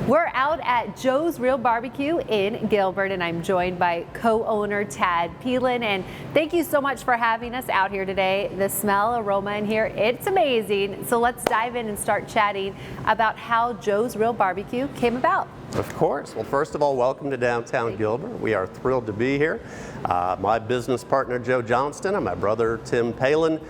We're out at Joe's Real BBQ in Gilbert, and I'm joined by co-owner Tad Peelen. And thank you so much for having us out here today. The smell, aroma in here, it's amazing. So let's dive in and start chatting about how Joe's Real BBQ came about. Of course. Well, first of all, welcome to downtown Gilbert. We are thrilled to be here. My business partner, Joe Johnston, and my brother, Tim Peelen,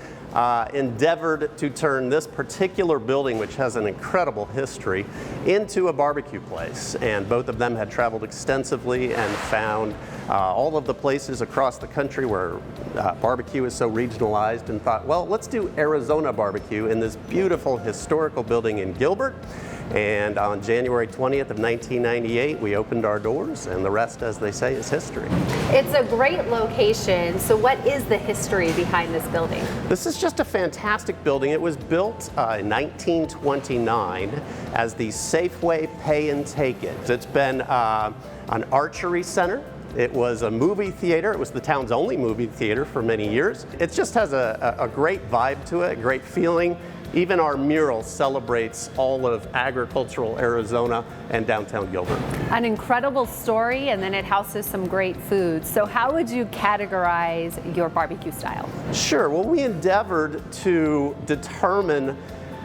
endeavored to turn this particular building, which has an incredible history, into a barbecue place. And both of them had traveled extensively and found all of the places across the country where barbecue is so regionalized, and thought, well, let's do Arizona barbecue in this beautiful historical building in Gilbert. And on January 20th of 1998, we opened our doors, and the rest, as they say, is history. It's a great location. So what is the history behind this building? This is just a fantastic building. It was built in 1929 as the Safeway Pay and Take It. It's been an archery center. It was a movie theater. It was the town's only movie theater for many years. It just has a great vibe to it, a great feeling. Even our mural celebrates all of agricultural Arizona and downtown Gilbert. An incredible story, and then it houses some great food. So how would you categorize your barbecue style? Sure. Well, we endeavored to determine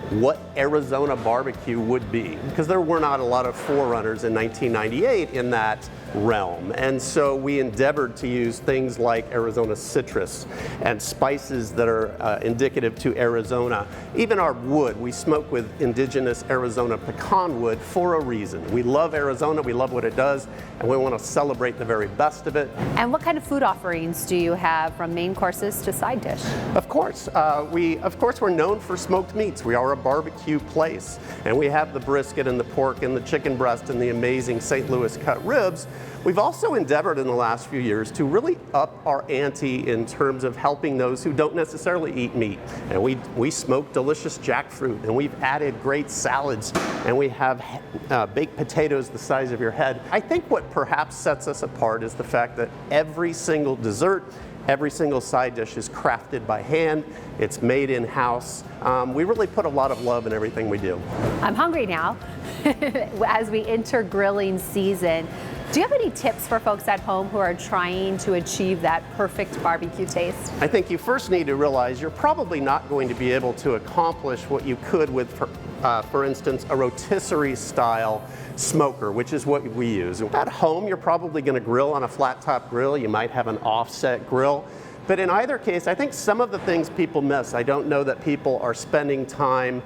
what Arizona barbecue would be, because there were not a lot of forerunners in 1998 in that realm. And so we endeavored to use things like Arizona citrus and spices that are indicative to Arizona. Even our wood, we smoke with indigenous Arizona pecan wood for a reason. We love Arizona, we love what it does, and we want to celebrate the very best of it. And what kind of food offerings do you have, from main courses to side dish? Of course, we're known for smoked meats. We are a barbecue place, and we have the brisket and the pork and the chicken breast and the amazing St. Louis cut ribs. We've also endeavored in the last few years to really up our ante in terms of helping those who don't necessarily eat meat. And we smoke delicious jackfruit, and we've added great salads, and we have baked potatoes the size of your head. I think what perhaps sets us apart is the fact that every single dessert, every single side dish is crafted by hand. It's made in-house. We really put a lot of love in everything we do. I'm hungry now as we enter grilling season. Do you have any tips for folks at home who are trying to achieve that perfect barbecue taste? I think you first need to realize you're probably not going to be able to accomplish what you could with, for instance, a rotisserie style smoker, which is what we use. At home, you're probably going to grill on a flat top grill. You might have an offset grill. But in either case, I think some of the things people miss, I don't know that people are spending time.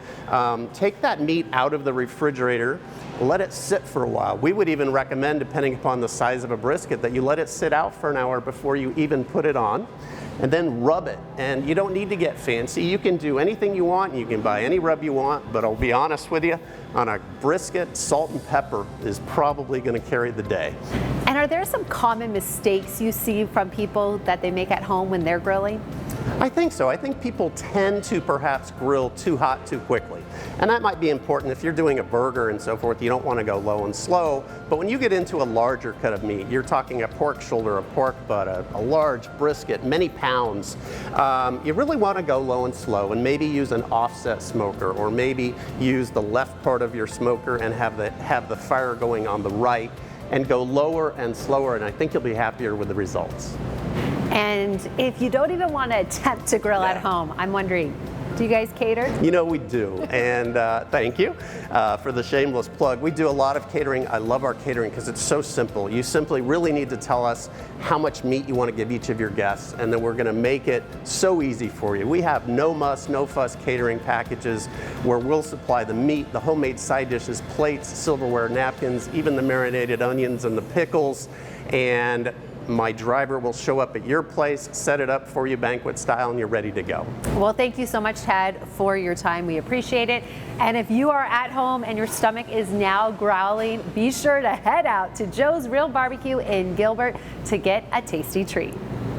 Take that meat out of the refrigerator, let it sit for a while. We would even recommend, depending upon the size of a brisket, that you let it sit out for an hour before you even put it on, and then rub it. And you don't need to get fancy. You can do anything you want. You can buy any rub you want, but I'll be honest with you, on a brisket, salt and pepper is probably going to carry the day. And are there some common mistakes you see from people that they make at home when they're grilling? I think so. I think people tend to perhaps grill too hot too quickly. And that might be important if you're doing a burger and so forth. You don't want to go low and slow. But when you get into a larger cut of meat, you're talking a pork shoulder, a pork butt, a large brisket, many pounds, you really want to go low and slow, and maybe use an offset smoker, or maybe use the left part of your smoker and have the fire going on the right, and go lower and slower, and I think you'll be happier with the results. And if you don't even want to attempt to grill at home, I'm wondering, do you guys cater? You know, we do, and thank you for the shameless plug. We do a lot of catering. I love our catering because it's so simple. You simply really need to tell us how much meat you want to give each of your guests, and then we're going to make it so easy for you. We have no muss, no fuss catering packages where we'll supply the meat, the homemade side dishes, plates, silverware, napkins, even the marinated onions and the pickles, and my driver will show up at your place, set it up for you banquet style, and you're ready to go. Well, thank you so much, Tad, for your time. We appreciate it. And if you are at home and your stomach is now growling, be sure to head out to Joe's Real BBQ in Gilbert to get a tasty treat.